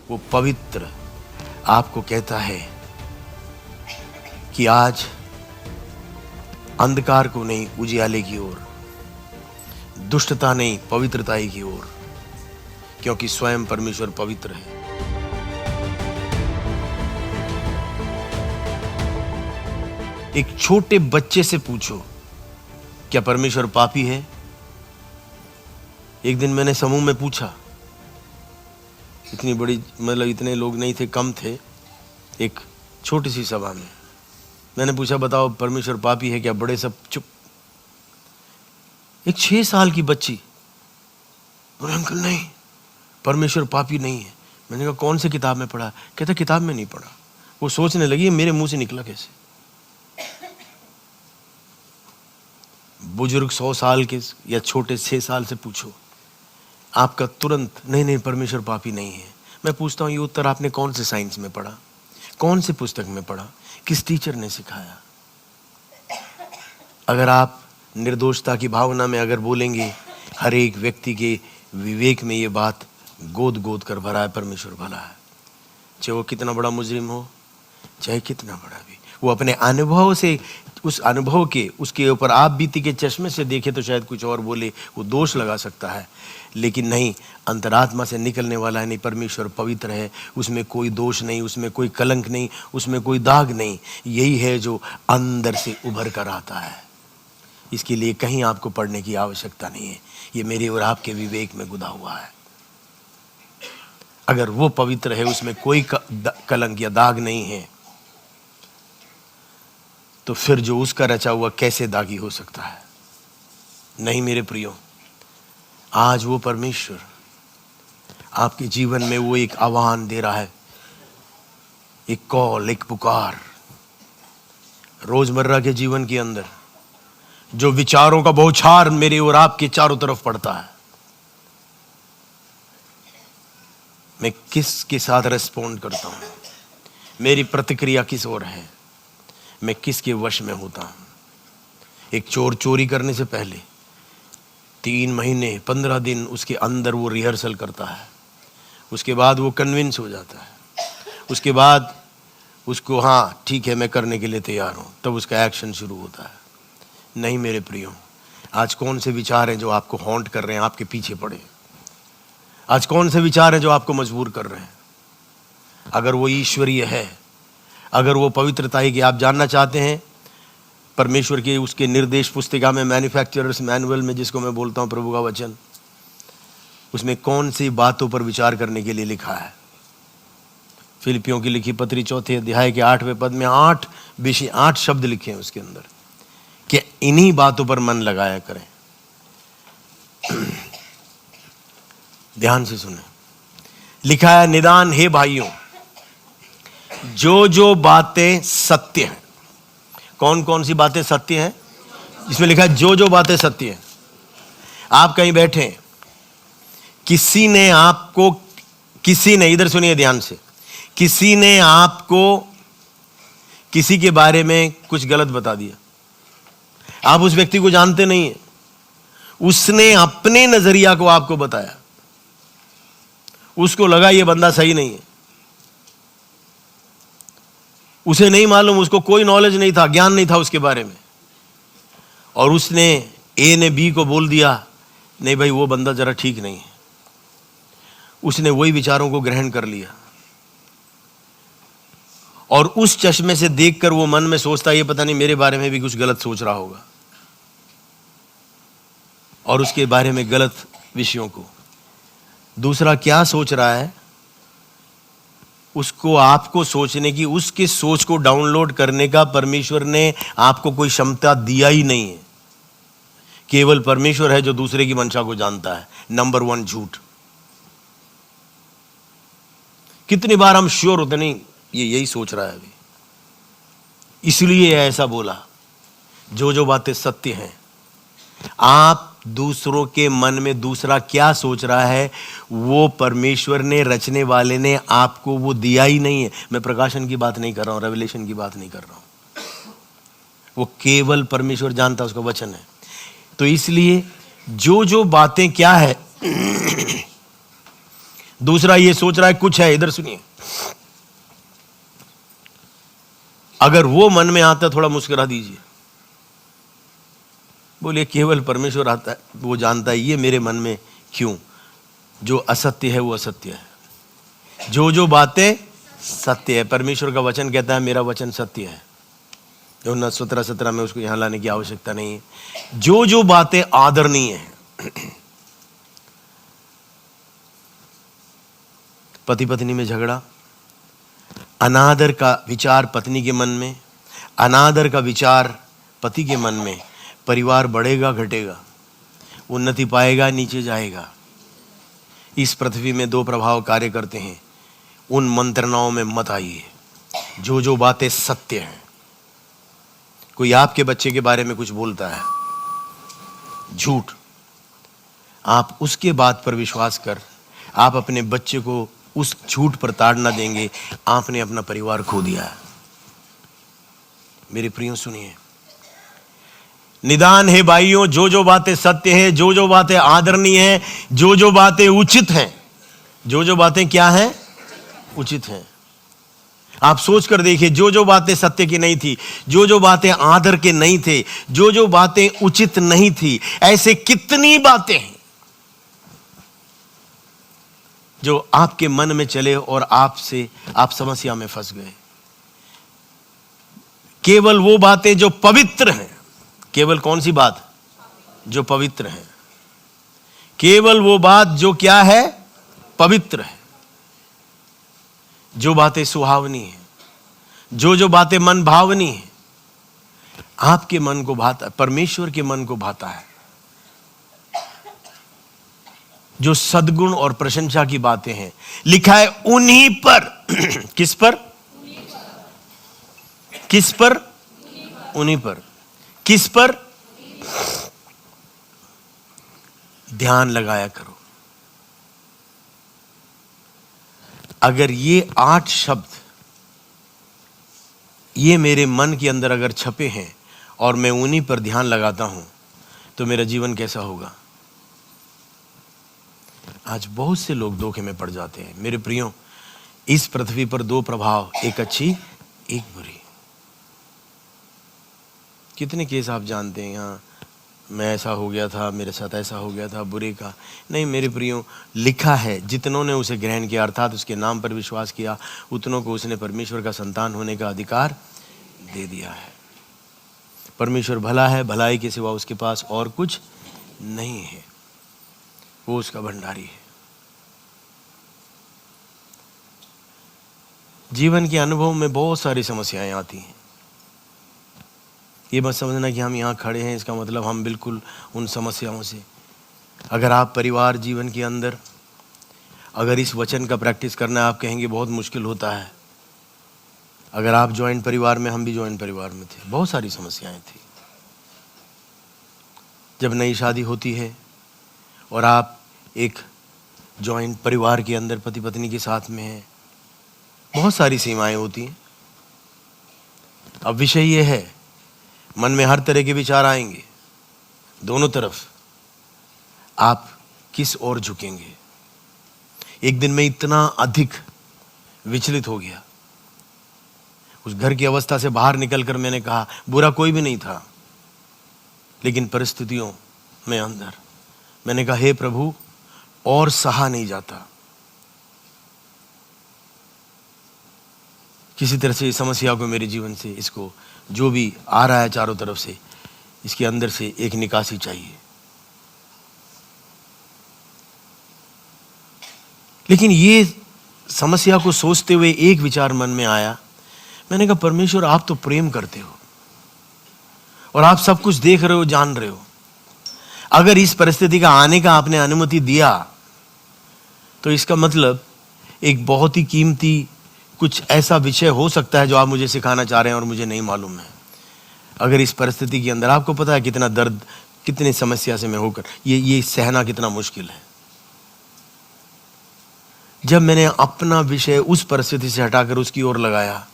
वो पवित्र आपको कहता है कि आज अंधकार को नहीं उजियाले की ओर, दुष्टता नहीं पवित्रता की ओर, क्योंकि स्वयं परमेश्वर पवित्र है। एक छोटे बच्चे से पूछो क्या परमेश्वर पापी है? एक दिन मैंने समूह में पूछा, इतनी बड़ी मतलब इतने लोग नहीं थे, कम थे, एक छोटी सी सभा में मैंने पूछा बताओ परमेश्वर पापी है क्या? बड़े सब चुप। एक 6 साल की बच्ची बोले अंकल नहीं, परमेश्वर पापी नहीं है। मैंने कहा कौन से किताब में पढ़ा? कहता किताब में नहीं पढ़ा। वो सोचने लगी मेरे मुंह से निकला कैसे। बुजुर्ग 100 साल के या छोटे 6 साल से पूछो, आपका तुरंत नहीं परमेश्वर पापी नहीं है। मैं पूछता हूं ये उत्तर आपने कौन से साइंस में पढ़ा, कौन से पुस्तक में पढ़ा, किस टीचर ने सिखाया? अगर आप निर्दोषता की भावना में अगर बोलेंगे, हर एक व्यक्ति के विवेक में ये बात गोद गोद कर भरा है परमेश्वर भला है, चाहे वो कितना बड़ा मुजरिम हो, चाहे कितना बड़ा भी, वो अपने अनुभव से, उस अनुभव के उसके ऊपर आप बीती के चश्मे से देखे तो शायद कुछ और बोले, वो दोष लगा सकता है, लेकिन नहीं, अंतरात्मा से निकलने वाला है। नहीं, परमेश्वर पवित्र है, उसमें कोई दोष नहीं, उसमें कोई कलंक नहीं, उसमें कोई दाग नहीं। यही है जो अंदर से उभर कर आता है। इसके लिए कहीं आपको पढ़ने की आवश्यकता नहीं है, ये मेरे और आपके विवेक में गुदा हुआ है। अगर वो पवित्र है, उसमें कोई कलंक या दाग नहीं है, तो फिर जो उसका रचा हुआ कैसे दागी हो सकता है? नहीं मेरे प्रियो, आज वो परमेश्वर आपके जीवन में वो एक आह्वान दे रहा है, एक कॉल, एक पुकार। रोजमर्रा के जीवन के अंदर जो विचारों का बौछार मेरे और आपके चारों तरफ पड़ता है, मैं किसके साथ रेस्पॉन्ड करता हूं, मेरी प्रतिक्रिया किस ओर है, मैं किसके वश में होता हूं? एक चोर चोरी करने से पहले 3 महीने 15 दिन उसके अंदर वो रिहर्सल करता है, उसके बाद वो कन्विंस हो जाता है, उसके बाद उसको हाँ ठीक है मैं करने के लिए तैयार हूं, तब उसका एक्शन शुरू होता है। नहीं मेरे प्रियो, आज कौन से विचार हैं जो आपको हॉन्ट कर रहे हैं, आपके पीछे पड़े? आज कौन से विचार हैं जो आपको मजबूर कर रहे हैं? अगर वो ईश्वरीय है, अगर वो पवित्रता है कि आप जानना चाहते हैं परमेश्वर के उसके निर्देश पुस्तिका में, मैन्युफैक्चरर्स मैनुअल में जिसको मैं बोलता हूं प्रभु का वचन, उसमें कौन सी बातों पर विचार करने के लिए लिखा है? फिलिपियों की लिखी पत्री 4 अध्याय के 8वें पद में 8 शब्द लिखे हैं उसके अंदर कि इन्हीं बातों पर मन लगाया करें। ध्यान से सुने, लिखा है निदान हे भाइयों, जो बातें सत्य हैं। कौन कौन सी बातें सत्य हैं? इसमें लिखा है जो बातें सत्य हैं। आप कहीं बैठे हैं, किसी ने इधर सुनिए ध्यान से, किसी ने आपको किसी के बारे में कुछ गलत बता दिया, आप उस व्यक्ति को जानते नहीं है, उसने अपने नजरिया को आपको बताया, उसको लगा ये बंदा सही नहीं है, उसे नहीं मालूम, उसको कोई नॉलेज नहीं था, ज्ञान नहीं था उसके बारे में, और उसने ए ने बी को बोल दिया नहीं भाई वो बंदा जरा ठीक नहीं है। उसने वही विचारों को ग्रहण कर लिया और उस चश्मे से देखकर वो मन में सोचता ये पता नहीं मेरे बारे में भी कुछ गलत सोच रहा होगा, और उसके बारे में गलत विषयों को दूसरा क्या सोच रहा है, उसको आपको सोचने की, उसकी सोच को डाउनलोड करने का परमेश्वर ने आपको कोई क्षमता दिया ही नहीं है। केवल परमेश्वर है जो दूसरे की मंशा को जानता है। नंबर 1 झूठ। कितनी बार हम श्योर होते नहीं ये यही सोच रहा है अभी, इसलिए ऐसा बोला। जो बातें सत्य हैं, आप दूसरों के मन में दूसरा क्या सोच रहा है वो परमेश्वर ने, रचने वाले ने आपको वो दिया ही नहीं है। मैं प्रकाशन की बात नहीं कर रहा हूं, रेवलेशन की बात नहीं कर रहा हूं, वो केवल परमेश्वर जानता, उसका वचन है। तो इसलिए जो बातें क्या है दूसरा ये सोच रहा है कुछ है, इधर सुनिए, अगर वो मन में आता थोड़ा मुस्कुरा दीजिए, बोलिए केवल परमेश्वर आता है, वो जानता है ये मेरे मन में क्यों। जो असत्य है वो असत्य है, जो बातें सत्य है। परमेश्वर का वचन कहता है मेरा वचन सत्य है। यूहन्ना 17:17 में, उसको यहां लाने की आवश्यकता नहीं है। जो बातें आदरणीय है, पति पत्नी में झगड़ा, अनादर का विचार पत्नी के मन में, अनादर का विचार पति के मन में, परिवार बढ़ेगा घटेगा, उन्नति पाएगा नीचे जाएगा। इस पृथ्वी में दो प्रभाव कार्य करते हैं, उन मंत्रणाओं में मत आइए। जो बातें सत्य हैं, कोई आपके बच्चे के बारे में कुछ बोलता है झूठ, आप उसके बात पर विश्वास कर, आप अपने बच्चे को उस झूठ पर ताड़ना देंगे, आपने अपना परिवार खो दिया है। मेरे प्रियो सुनिए, निदान है भाइयों, जो बातें सत्य है, जो बातें आदरणीय है, जो बातें उचित हैं, जो बातें क्या हैं, उचित हैं। आप सोच कर देखिए, जो बातें सत्य की नहीं थी, जो बातें आदर के नहीं थे, जो बातें उचित नहीं थी, ऐसे कितनी बातें हैं जो आपके मन में चले और आप समस्या में फंस गए। केवल वो बातें जो पवित्र हैं, केवल कौन सी बात, जो पवित्र है, केवल वो बात जो क्या है, पवित्र है, जो बातें सुहावनी है, जो बातें मन भावनी है, आपके मन को भाता, परमेश्वर के मन को भाता है, जो सद्गुण और प्रशंसा की बातें हैं। लिखा है उन्हीं पर किस पर, किस पर, उन्हीं पर, किस पर ध्यान लगाया करो। अगर ये 8 शब्द ये मेरे मन के अंदर अगर छपे हैं और मैं उन्हीं पर ध्यान लगाता हूं, तो मेरा जीवन कैसा होगा। आज बहुत से लोग धोखे में पड़ जाते हैं। मेरे प्रियो, इस पृथ्वी पर 2 प्रभाव, एक अच्छी एक बुरी। कितने केस आप जानते हैं, यहाँ मैं ऐसा हो गया था, मेरे साथ ऐसा हो गया था, बुरे का नहीं। मेरे प्रियो, लिखा है जितनों ने उसे ग्रहण किया, अर्थात उसके नाम पर विश्वास किया, उतनों को उसने परमेश्वर का संतान होने का अधिकार दे दिया है। परमेश्वर भला है, भलाई के सिवा उसके पास और कुछ नहीं है, वो उसका भंडारी है। जीवन के अनुभव में बहुत सारी समस्याएं आती हैं। ये मत समझना कि हम यहाँ खड़े हैं इसका मतलब हम बिल्कुल उन समस्याओं से। अगर आप परिवार जीवन के अंदर अगर इस वचन का प्रैक्टिस करना आप कहेंगे बहुत मुश्किल होता है। अगर आप जॉइंट परिवार में, हम भी जॉइंट परिवार में थे, बहुत सारी समस्याएं थी। जब नई शादी होती है और आप एक जॉइंट परिवार के अंदर पति पत्नी के साथ में हैं, बहुत सारी सीमाएं होती हैं। अब विषय ये है, मन में हर तरह के विचार आएंगे, दोनों तरफ आप किस ओर झुकेंगे। एक दिन मैं इतना अधिक विचलित हो गया, उस घर की अवस्था से बाहर निकलकर मैंने कहा, बुरा कोई भी नहीं था, लेकिन परिस्थितियों में अंदर मैंने कहा, हे प्रभु, और सहा नहीं जाता। किसी तरह से इस समस्या को मेरे जीवन से, इसको जो भी आ रहा है चारों तरफ से, इसके अंदर से एक निकासी चाहिए। लेकिन ये समस्या को सोचते हुए एक विचार मन में आया। मैंने कहा, परमेश्वर आप तो प्रेम करते हो और आप सब कुछ देख रहे हो, जान रहे हो। अगर इस परिस्थिति का आने का आपने अनुमति दिया तो इसका मतलब एक बहुत ही कीमती कुछ ऐसा विषय हो सकता है जो आप मुझे सिखाना चाह रहे हैं और मुझे नहीं मालूम है। अगर इस परिस्थिति के अंदर, आपको पता है कितना दर्द, कितनी समस्या से मैं होकर ये सहना कितना मुश्किल है। जब मैंने अपना विषय उस परिस्थिति से हटाकर उसकी ओर लगाया,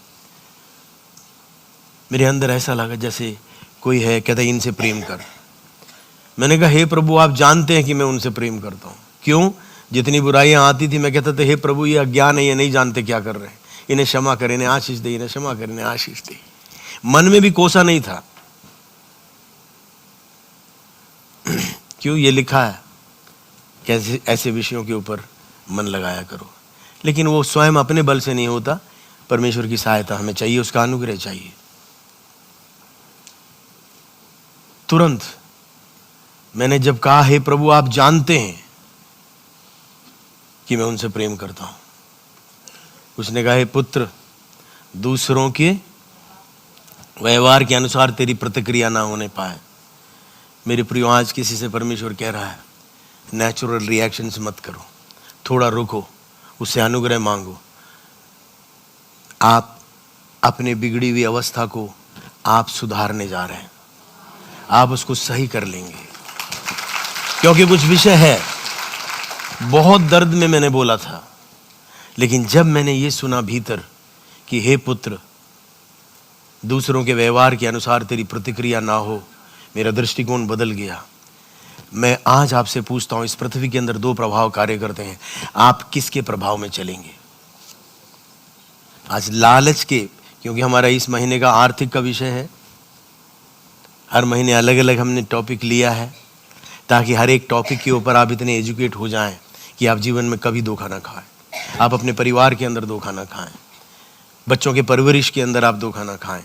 मेरे अंदर ऐसा लगा जैसे कोई है कहता है इनसे प्रेम कर। मैंने कहा, हे प्रभु, आप जानते हैं कि मैं उनसे प्रेम करता हूं। क्यों? जितनी बुराइयां आती थी मैं कहता था हे प्रभु ये अज्ञान है, ये नहीं जानते क्या कर रहे हैं, इन्हें क्षमा कर, इन्हें आशीष दे, इन्हें क्षमा कर, इन्हें आशीष दे। मन में भी कोसा नहीं था। क्यों? ये लिखा है कैसे ऐसे विषयों के ऊपर मन लगाया करो। लेकिन वो स्वयं अपने बल से नहीं होता, परमेश्वर की सहायता हमें चाहिए, उसका अनुग्रह चाहिए। तुरंत मैंने जब कहा हे प्रभु आप जानते हैं कि मैं उनसे प्रेम करता हूं, उसने कहा हे पुत्र दूसरों के व्यवहार के अनुसार तेरी प्रतिक्रिया ना होने पाए। मेरे प्रियो, आज किसी से परमेश्वर कह रहा है नेचुरल रिएक्शंस मत करो, थोड़ा रुको, उससे अनुग्रह मांगो। आप अपने बिगड़ी हुई अवस्था को आप सुधारने जा रहे हैं, आप उसको सही कर लेंगे। क्योंकि कुछ विषय है, बहुत दर्द में मैंने बोला था, लेकिन जब मैंने ये सुना भीतर कि हे पुत्र दूसरों के व्यवहार के अनुसार तेरी प्रतिक्रिया ना हो, मेरा दृष्टिकोण बदल गया। मैं आज आपसे पूछता हूं, इस पृथ्वी के अंदर दो प्रभाव कार्य करते हैं, आप किसके प्रभाव में चलेंगे? आज लालच के, क्योंकि हमारा इस महीने का आर्थिक का विषय है, हर महीने अलग अलग हमने टॉपिक लिया है ताकि हर एक टॉपिक के ऊपर आप इतने एजुकेट हो जाएं कि आप जीवन में कभी धोखा ना खाएं, आप अपने परिवार के अंदर धोखा ना खाएं, बच्चों के परवरिश के अंदर आप धोखा ना खाएं,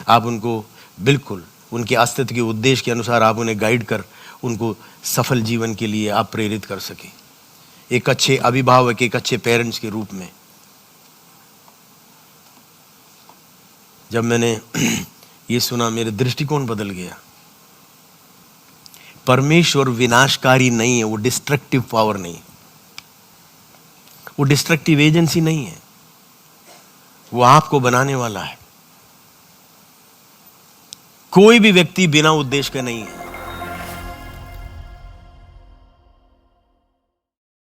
आप उनको बिल्कुल उनके अस्तित्व के उद्देश्य के अनुसार आप उन्हें गाइड कर उनको सफल जीवन के लिए आप प्रेरित कर सके, एक अच्छे अभिभावक, एक अच्छे पेरेंट्स के रूप में। जब मैंने ये सुना मेरे दृष्टिकोण बदल गया। परमेश्वर विनाशकारी नहीं है, वो डिस्ट्रक्टिव पावर नहीं, वो डिस्ट्रक्टिव एजेंसी नहीं है, वो आपको बनाने वाला है। कोई भी व्यक्ति बिना उद्देश्य का नहीं है।